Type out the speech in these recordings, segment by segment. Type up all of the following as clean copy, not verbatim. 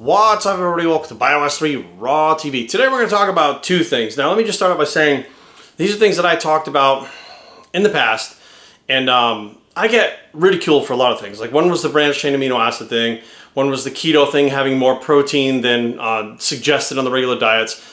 What's up, everybody? Welcome to BioS 3 Raw TV. Today we're going to talk about two things. Now let me just start off by saying these are things that I talked about in the past, and I get ridiculed for a lot of things. Like one was the branched chain amino acid thing, one was the keto thing, having more protein than suggested on the regular diets.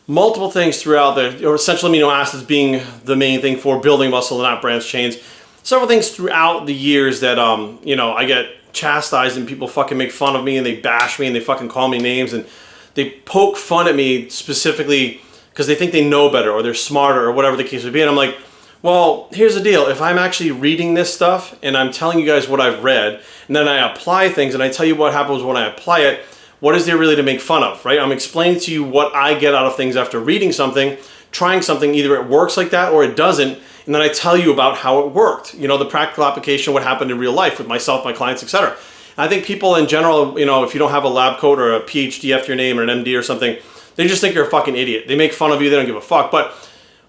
Multiple things throughout the essential amino acids being the main thing for building muscle and not branched chains. Several things throughout the years that I get chastised and people fucking make fun of me and they bash me and they fucking call me names and they poke fun at me specifically because they think they know better or they're smarter or whatever the case would be. And I'm like, well, here's the deal. If I'm actually reading this stuff and I'm telling you guys what I've read and then I apply things and I tell you what happens when I apply it, what is there really to make fun of, right? I'm explaining to you what I get out of things after reading something, trying something, either it works like that or it doesn't, and then I tell you about how it worked. You know, the practical application, what happened in real life with myself, my clients, etc. I think people in general, if you don't have a lab coat or a PhD after your name or an MD or something, they just think you're a fucking idiot. They make fun of you, they don't give a fuck. But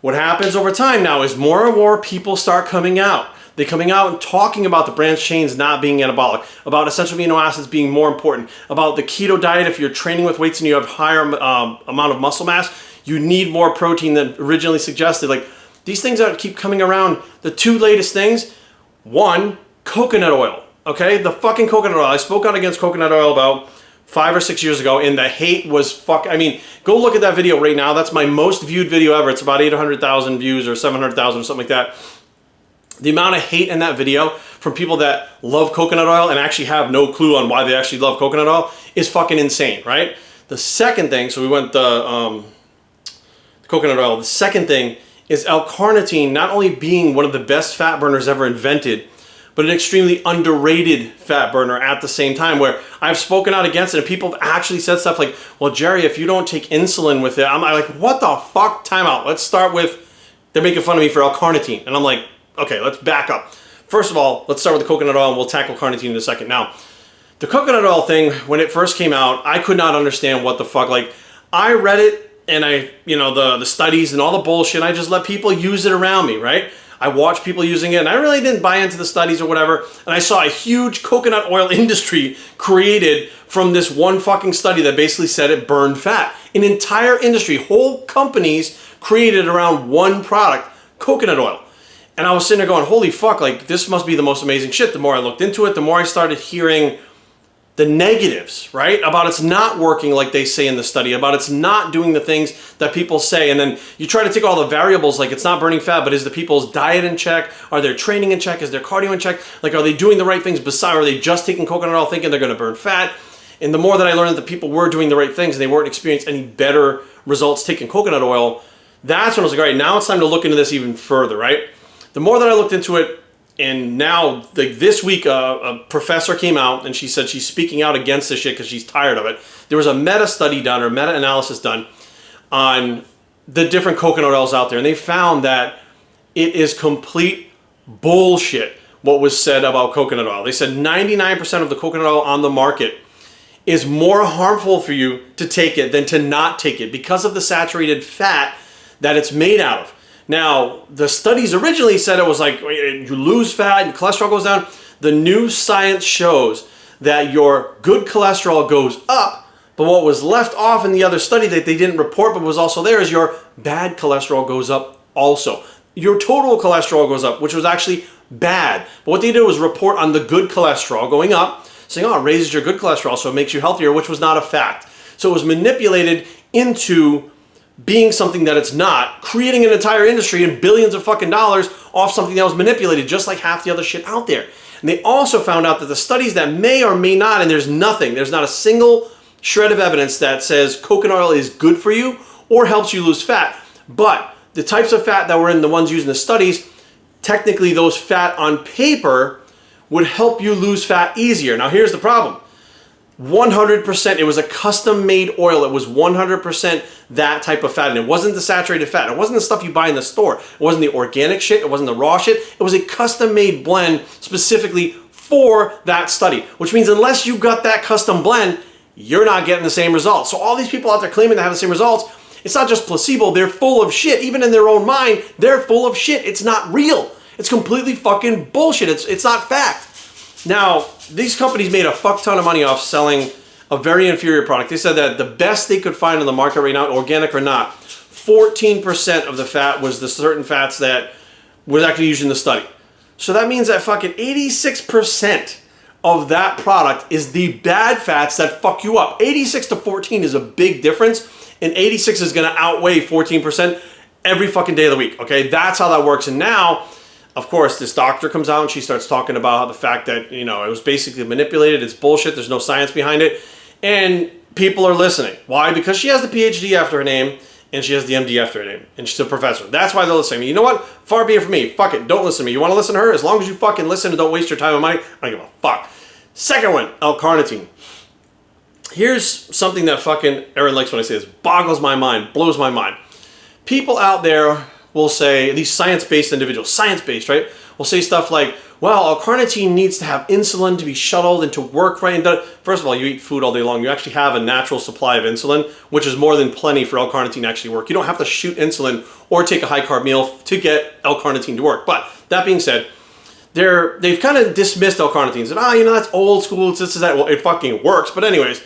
what happens over time now is more and more people start coming out. They're coming out and talking about the branched chains not being anabolic, about essential amino acids being more important, about the keto diet. If you're training with weights and you have higher amount of muscle mass, you need more protein than originally suggested. Like these things that keep coming around, the two latest things, one, coconut oil, okay? The fucking coconut oil. I spoke out against coconut oil about 5 or 6 years ago and the hate was go look at that video right now. That's my most viewed video ever. It's about 800,000 views or 700,000 or something like that. The amount of hate in that video from people that love coconut oil and actually have no clue on why they actually love coconut oil is fucking insane, right? The second thing, so we went the coconut oil. The second thing is L-Carnatine not only being one of the best fat burners ever invented, but an extremely underrated fat burner at the same time, where I've spoken out against it and people have actually said stuff like, well, Jerry, if you don't take insulin with it, I'm like, what the fuck? Time out. Let's start with, they're making fun of me for L-Carnitine. And I'm like, okay, let's back up. First of all, let's start with the coconut oil and we'll tackle carnitine in a second. Now, the coconut oil thing, when it first came out, I could not understand what the fuck. Like, I read it and the studies and all the bullshit, I just let people use it around me, right? I watched people using it and I really didn't buy into the studies or whatever. And I saw a huge coconut oil industry created from this one fucking study that basically said it burned fat. An entire industry, whole companies created around one product, coconut oil. And I was sitting there going, holy fuck, like this must be the most amazing shit. The more I looked into it, the more I started hearing the negatives, right? About it's not working like they say in the study, about it's not doing the things that people say. And then you try to take all the variables, like it's not burning fat, but is the people's diet in check? Are their training in check? Is their cardio in check? Like, are they doing the right things besides, are they just taking coconut oil thinking they're gonna burn fat? And the more that I learned that the people were doing the right things and they weren't experiencing any better results taking coconut oil, that's when I was like, all right, now it's time to look into this even further, right? The more that I looked into it, and now this week a professor came out and she said she's speaking out against this shit because she's tired of it. There was a meta-study done or meta-analysis done on the different coconut oils out there, and they found that it is complete bullshit what was said about coconut oil. They said 99% of the coconut oil on the market is more harmful for you to take it than to not take it because of the saturated fat that it's made out of. Now, the studies originally said it was like you lose fat and cholesterol goes down. The new science shows that your good cholesterol goes up, but what was left off in the other study that they didn't report but was also there is your bad cholesterol goes up also. Your total cholesterol goes up, which was actually bad. But what they did was report on the good cholesterol going up, saying, oh, it raises your good cholesterol, so it makes you healthier, which was not a fact. So it was manipulated into being something that it's not, creating an entire industry and billions of fucking dollars off something that was manipulated, just like half the other shit out there. And they also found out that the studies that may or may not, and there's not a single shred of evidence that says coconut oil is good for you or helps you lose fat. But the types of fat that were in the ones used in the studies, technically those fat on paper would help you lose fat easier. Now here's the problem. 100%, it was a custom-made oil. It was 100% that type of fat, and it wasn't the saturated fat. It wasn't the stuff you buy in the store. It wasn't the organic shit. It wasn't the raw shit. It was a custom-made blend specifically for that study, which means unless you got that custom blend, you're not getting the same results. So all these people out there claiming to have the same results, it's not just placebo. They're full of shit. Even in their own mind, they're full of shit. It's not real. It's completely fucking bullshit. It's not fact. Now, these companies made a fuck ton of money off selling a very inferior product. They said that the best they could find on the market right now, organic or not, 14% of the fat was the certain fats that was actually used in the study. So that means that fucking 86% of that product is the bad fats that fuck you up. 86 to 14 is a big difference, and 86 is gonna outweigh 14% every fucking day of the week, okay? That's how that works. And now, of course, this doctor comes out and she starts talking about the fact that, you know, it was basically manipulated, it's bullshit, there's no science behind it, and people are listening. Why? Because she has the PhD after her name, and she has the MD after her name, and she's a professor. That's why they're listening. You know what? Far be it from me. Fuck it. Don't listen to me. You want to listen to her? As long as you fucking listen and don't waste your time and money, I don't give a fuck. Second one, L-Carnitine. Here's something that fucking Aaron likes when I say this. Boggles my mind. Blows my mind. People out there will say, these science-based individuals, science-based, right? Will say stuff like, well, L-Carnitine needs to have insulin to be shuttled into work, right? And first of all, you eat food all day long. You actually have a natural supply of insulin, which is more than plenty for L-Carnitine to actually work. You don't have to shoot insulin or take a high-carb meal to get L-Carnitine to work. But that being said, they've kind of dismissed L-Carnitine. Said, you know, that's old school, it's this is that. Well, it fucking works. But anyways,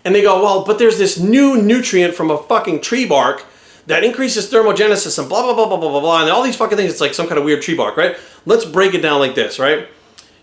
and they go, well, but there's this new nutrient from a fucking tree bark that increases thermogenesis and blah, blah, blah, blah, blah, blah, blah, and all these fucking things. It's like some kind of weird tree bark, right? Let's break it down like this, right?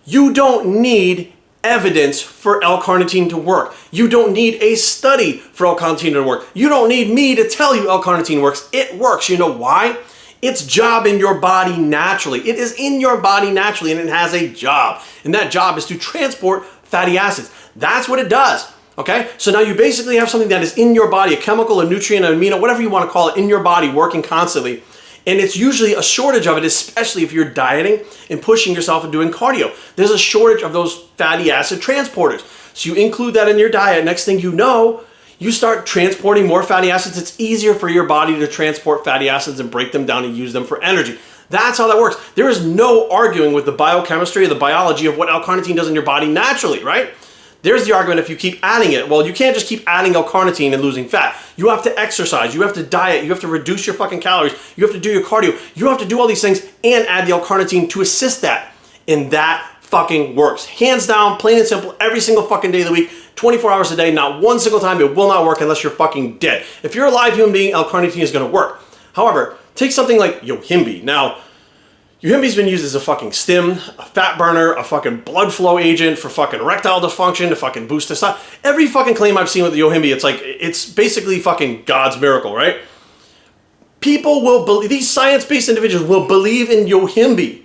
You don't need evidence for L-Carnitine to work. You don't need a study for L-Carnitine to work. You don't need me to tell you L-Carnitine works. It works. You know why? Its job in your body naturally. It is in your body naturally, and it has a job. And that job is to transport fatty acids. That's what it does. Okay, so now you basically have something that is in your body, a chemical, a nutrient, an amino, whatever you want to call it, in your body working constantly. And it's usually a shortage of it, especially if you're dieting and pushing yourself and doing cardio. There's a shortage of those fatty acid transporters. So you include that in your diet. Next thing you know, you start transporting more fatty acids. It's easier for your body to transport fatty acids and break them down and use them for energy. That's how that works. There is no arguing with the biochemistry or the biology of what L-Carnitine does in your body naturally, right? There's the argument if you keep adding it. Well, you can't just keep adding L-Carnitine and losing fat. You have to exercise. You have to diet. You have to reduce your fucking calories. You have to do your cardio. You have to do all these things and add the L-Carnitine to assist that. And that fucking works. Hands down, plain and simple, every single fucking day of the week, 24 hours a day, not one single time. It will not work unless you're fucking dead. If you're a live human being, L-Carnitine is going to work. However, take something like Yohimbe. Now, Yohimbe's been used as a fucking stim, a fat burner, a fucking blood flow agent for fucking erectile dysfunction, to fucking boost testosterone. Every fucking claim I've seen with the Yohimbe, it's like, it's basically fucking God's miracle, right? People will believe, these science-based individuals will believe in Yohimbe,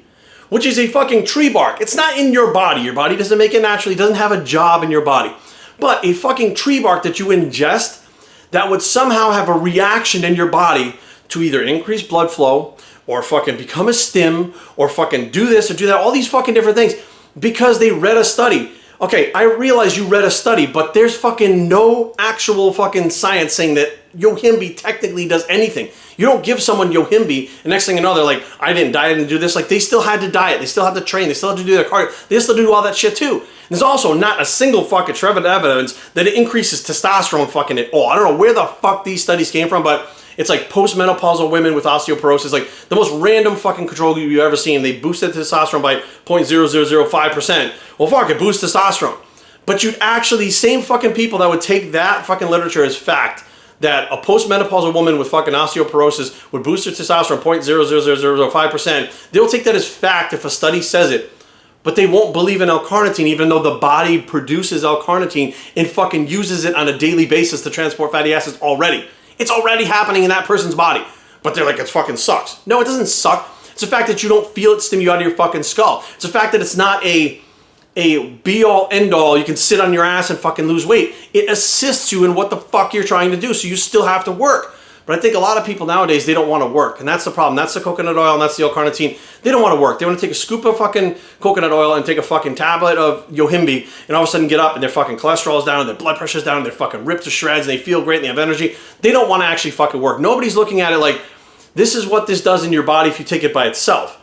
which is a fucking tree bark. It's not in your body. Your body doesn't make it naturally. It doesn't have a job in your body. But a fucking tree bark that you ingest that would somehow have a reaction in your body to either increase blood flow, or fucking become a stim, or fucking do this or do that, all these fucking different things, because they read a study. Okay, I realize you read a study, but there's fucking no actual fucking science saying that Yohimbe technically does anything. You don't give someone Yohimbe, and next thing you know, they're like, I didn't diet and do this. Like, they still had to diet, they still had to train, they still had to do their cardio, they still do all that shit too. There's also not a single fucking shred of evidence that it increases testosterone fucking at all. I don't know where the fuck these studies came from, but it's like postmenopausal women with osteoporosis, like the most random fucking control group you've ever seen. They boosted testosterone by 0.0005%. Well, fuck, it boosts testosterone. But you'd actually, same fucking people that would take that fucking literature as fact, that a postmenopausal woman with fucking osteoporosis would boost her testosterone 0.0005%, they'll take that as fact if a study says it. But they won't believe in L-Carnitine, even though the body produces L-Carnitine and fucking uses it on a daily basis to transport fatty acids already. It's already happening in that person's body. But they're like, it fucking sucks. No, it doesn't suck. It's the fact that you don't feel it stim you out of your fucking skull. It's the fact that it's not a be-all, end-all, you can sit on your ass and fucking lose weight. It assists you in what the fuck you're trying to do, so you still have to work. But I think a lot of people nowadays, they don't want to work. And that's the problem. That's the coconut oil and that's the L-Carnitine. They don't want to work. They want to take a scoop of fucking coconut oil and take a fucking tablet of Yohimbe and all of a sudden get up and their fucking cholesterol's down and their blood pressure's down and they're fucking ripped to shreds and they feel great and they have energy. They don't want to actually fucking work. Nobody's looking at it like, this is what this does in your body if you take it by itself.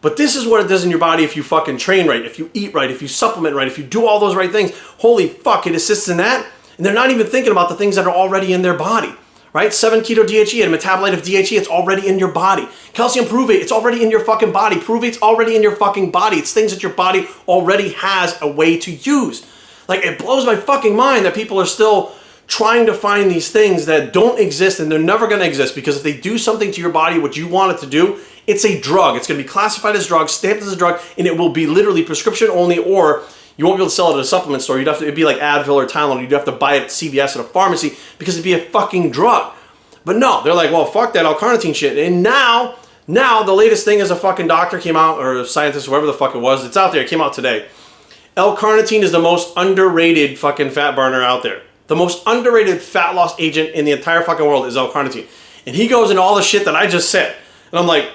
But this is what it does in your body if you fucking train right, if you eat right, if you supplement right, if you do all those right things. Holy fuck, it assists in that. And they're not even thinking about the things that are already in their body. Right? 7-keto-DHE, and a metabolite of DHE, it's already in your body. Calcium provate, it's already in your fucking body. Pruvate's already in your fucking body. It's things that your body already has a way to use. Like, it blows my fucking mind that people are still trying to find these things that don't exist, and they're never going to exist, because if they do something to your body what you want it to do, it's a drug. It's going to be classified as drug, stamped as a drug, and it will be literally prescription only, or you won't be able to sell it at a supplement store. It'd be like Advil or Tylenol. You'd have to buy it at CVS at a pharmacy because it'd be a fucking drug. But no, they're like, well, fuck that L-Carnitine shit. And now the latest thing is a fucking doctor came out, or a scientist, whoever the fuck it was. It's out there. It came out today. L-Carnitine is the most underrated fucking fat burner out there. The most underrated fat loss agent in the entire fucking world is L-Carnitine. And he goes into all the shit that I just said. And I'm like,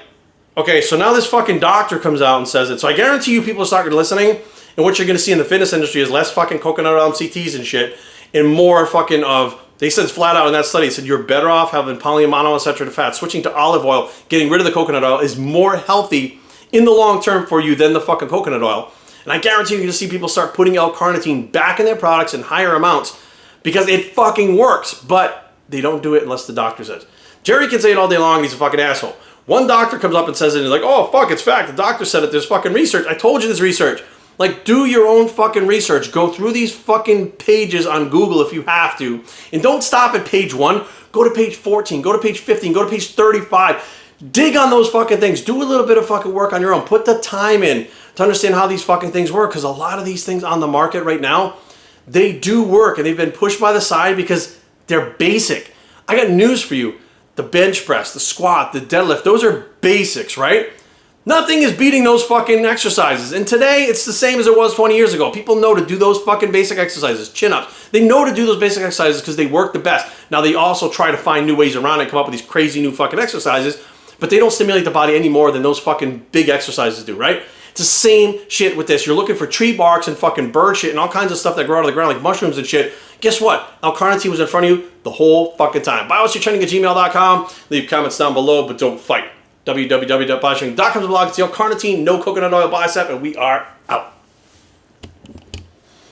okay, so now this fucking doctor comes out and says it. So I guarantee you people start listening, and what you're going to see in the fitness industry is less fucking coconut oil MCTs and shit, and more fucking of, they said flat out in that study, it said you're better off having polyunsaturated fat. Switching to olive oil, getting rid of the coconut oil is more healthy in the long term for you than the fucking coconut oil. And I guarantee you're going to see people start putting L-Carnitine back in their products in higher amounts because it fucking works, but they don't do it unless the doctor says. Jerry can say it all day long, he's a fucking asshole. One doctor comes up and says it, and he's like, oh, fuck, it's fact. The doctor said it. There's fucking research. I told you there's research. Like, do your own fucking research. Go through these fucking pages on Google if you have to. And don't stop at page 1. Go to page 14. Go to page 15. Go to page 35. Dig on those fucking things. Do a little bit of fucking work on your own. Put the time in to understand how these fucking things work. Because a lot of these things on the market right now, they do work. And they've been pushed by the side because they're basic. I got news for you. The bench press, the squat, the deadlift, those are basics, right? Nothing is beating those fucking exercises. And today, it's the same as it was 20 years ago. People know to do those fucking basic exercises, chin-ups. They know to do those basic exercises because they work the best. Now, they also try to find new ways around it and come up with these crazy new fucking exercises, but they don't stimulate the body any more than those fucking big exercises do, right? It's the same shit with this. You're looking for tree barks and fucking bird shit and all kinds of stuff that grow out of the ground, like mushrooms and shit. Guess what? L-Carnitine was in front of you the whole fucking time. BioStrengthTraining@gmail.com. Leave comments down below, but don't fight. www.biostrength.com is the blog. It's the L-Carnitine, no coconut oil bicep, and we are out.